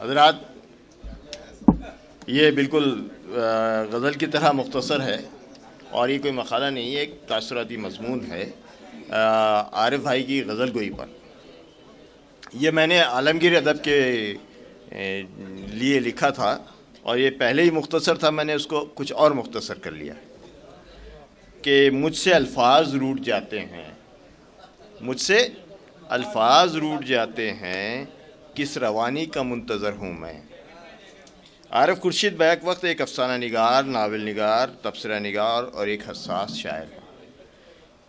حضرات، یہ بالکل غزل کی طرح مختصر ہے اور یہ کوئی مقالہ نہیں ہے، ایک تاثراتی مضمون ہے عارف بھائی کی غزل گوئی پر۔ یہ میں نے عالمگیر ادب کے لیے لکھا تھا اور یہ پہلے ہی مختصر تھا، میں نے اس کو کچھ اور مختصر کر لیا کہ مجھ سے الفاظ روٹ جاتے ہیں، مجھ سے الفاظ روٹ جاتے ہیں، کس روانی کا منتظر ہوں میں۔ عارف خورشید بیک وقت ایک افسانہ نگار، ناول نگار، تبصرہ نگار اور ایک حساس شاعر ہے۔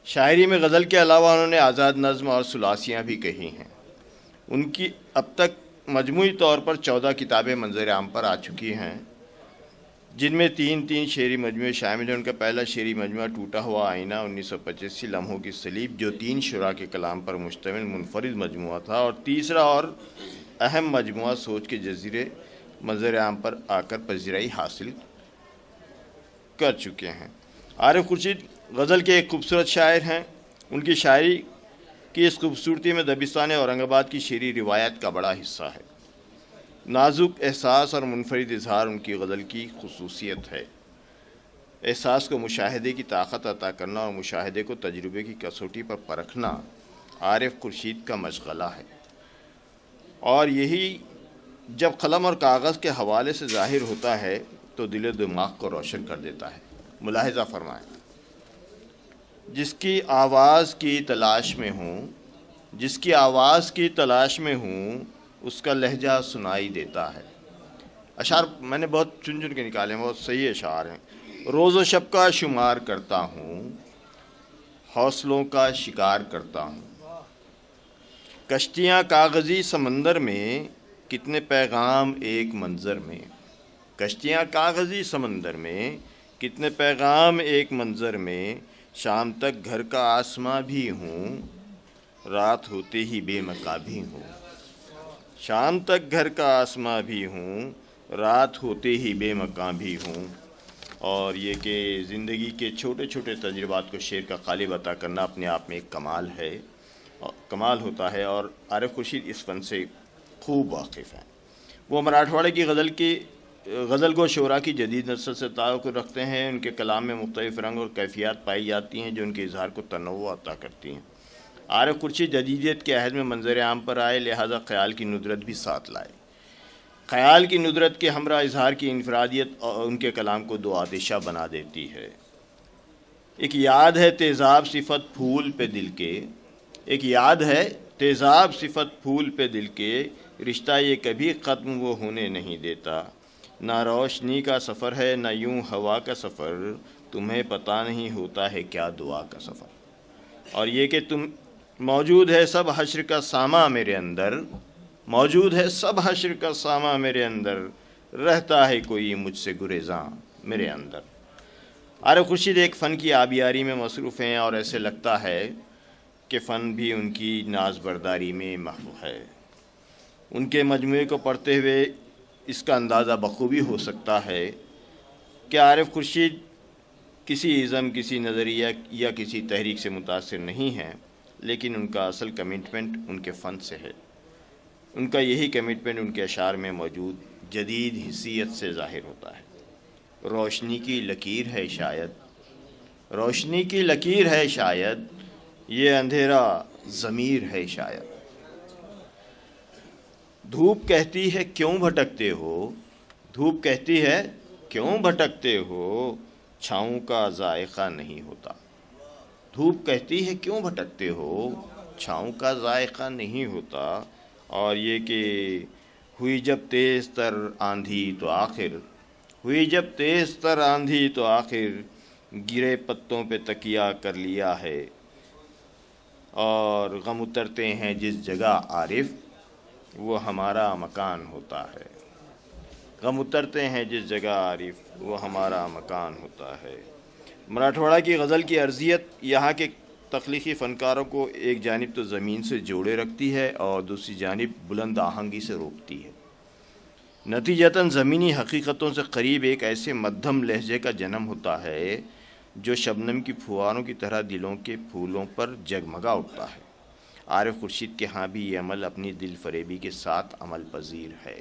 شاعری میں غزل کے علاوہ انہوں نے آزاد نظم اور ثلاثیاں بھی کہی ہیں۔ ان کی اب تک مجموعی طور پر 14 کتابیں منظر عام پر آ چکی ہیں، جن میں 3 شعری مجموعے شامل ہیں۔ ان کا پہلا شعری مجموعہ ٹوٹا ہوا آئینہ 1985 لمحوں کی سلیب، جو 3 شعراء کے کلام پر مشتمل منفرد مجموعہ تھا، اور تیسرا اور اہم مجموعہ سوچ کے جزیرے منظر عام پر آ کر پذیرائی حاصل کر چکے ہیں۔ عارف خورشید غزل کے ایک خوبصورت شاعر ہیں۔ ان کی شاعری کی اس خوبصورتی میں دبستان اورنگ آباد کی شعری روایت کا بڑا حصہ ہے۔ نازک احساس اور منفرد اظہار ان کی غزل کی خصوصیت ہے۔ احساس کو مشاہدے کی طاقت عطا کرنا اور مشاہدے کو تجربے کی کسوٹی پر پرکھنا عارف خورشید کا مشغلہ ہے، اور یہی جب قلم اور کاغذ کے حوالے سے ظاہر ہوتا ہے تو دل و دماغ کو روشن کر دیتا ہے۔ ملاحظہ فرمائیں، جس کی آواز کی تلاش میں ہوں، جس کی آواز کی تلاش میں ہوں، اس کا لہجہ سنائی دیتا ہے۔ اشعار میں نے بہت چن کے نکالے ہیں، بہت صحیح اشعار ہیں۔ روز و شب کا شمار کرتا ہوں، حوصلوں کا شکار کرتا ہوں، کشتیاں کاغذی سمندر میں، کتنے پیغام ایک منظر میں، کشتیاں کاغذی سمندر میں، کتنے پیغام ایک منظر میں، شام تک گھر کا آسماں بھی ہوں، رات ہوتے ہی بے مقام بھی ہوں، شام تک گھر کا آسماں بھی ہوں، رات ہوتے ہی بے مقام بھی ہوں۔ اور یہ کہ زندگی کے چھوٹے چھوٹے تجربات کو شعر کا قالب عطا کرنا اپنے آپ میں ایک کمال ہوتا ہے، اور عارف خورشید اس فن سے خوب واقف ہیں۔ وہ مراٹھواڑے کی غزل گو شعراء کی جدید نسل سے تعلق رکھتے ہیں۔ ان کے کلام میں مختلف رنگ اور کیفیات پائی جاتی ہیں جو ان کے اظہار کو تنوع عطا کرتی ہیں۔ عارف خورشید جدیدیت کے عہد میں منظر عام پر آئے، لہذا خیال کی ندرت بھی ساتھ لائے۔ خیال کی ندرت کے ہمراہ اظہار کی انفرادیت ان کے کلام کو دو آتشہ بنا دیتی ہے۔ ایک یاد ہے تیزاب صفت پھول پہ دل کے، ایک یاد ہے تیزاب صفت پھول پہ دل کے، رشتہ یہ کبھی ختم وہ ہونے نہیں دیتا، نہ روشنی کا سفر ہے نہ یوں ہوا کا سفر، تمہیں پتہ نہیں ہوتا ہے کیا دعا کا سفر۔ اور یہ کہ تم موجود ہے سب حشر کا ساماں میرے اندر، موجود ہے سب حشر کا ساماں میرے اندر، رہتا ہے کوئی مجھ سے گریزاں میرے اندر۔ عارف خورشید ایک فن کی آبیاری میں مصروف ہیں، اور ایسے لگتا ہے کہ فن بھی ان کی ناز برداری میں محو ہے۔ ان کے مجموعے کو پڑھتے ہوئے اس کا اندازہ بخوبی ہو سکتا ہے کہ عارف خورشید کسی ازم، کسی نظریہ یا کسی تحریک سے متاثر نہیں ہیں، لیکن ان کا اصل کمٹمنٹ ان کے فن سے ہے۔ ان کا یہی کمٹمنٹ ان کے اشعار میں موجود جدید حیثیت سے ظاہر ہوتا ہے۔ روشنی کی لکیر ہے شاید، روشنی کی لکیر ہے شاید، یہ اندھیرا ضمیر ہے شاید، دھوپ کہتی ہے کیوں بھٹکتے ہو، دھوپ کہتی ہے کیوں بھٹکتے ہو، چھاؤں کا ذائقہ نہیں ہوتا، دھوپ کہتی ہے کیوں بھٹکتے ہو، چھاؤں کا ذائقہ نہیں ہوتا۔ اور یہ کہ ہوئی جب تیز تر آندھی تو آخر، ہوئی جب تیز تر آندھی تو آخر، گرے پتوں پہ تکیہ کر لیا ہے، اور غم اترتے ہیں جس جگہ عارف، وہ ہمارا مکان ہوتا ہے، غم اترتے ہیں جس جگہ عارف، وہ ہمارا مکان ہوتا ہے۔ مراٹھواڑہ کی غزل کی عرضیت یہاں کے تخلیقی فنکاروں کو ایک جانب تو زمین سے جوڑے رکھتی ہے اور دوسری جانب بلند آہنگی سے روکتی ہے۔ نتیجتاً زمینی حقیقتوں سے قریب ایک ایسے مدھم لہجے کا جنم ہوتا ہے جو شبنم کی پھواروں کی طرح دلوں کے پھولوں پر جگمگا اٹھتا ہے۔ عارف خورشید کے ہاں بھی یہ عمل اپنی دل فریبی کے ساتھ عمل پذیر ہے۔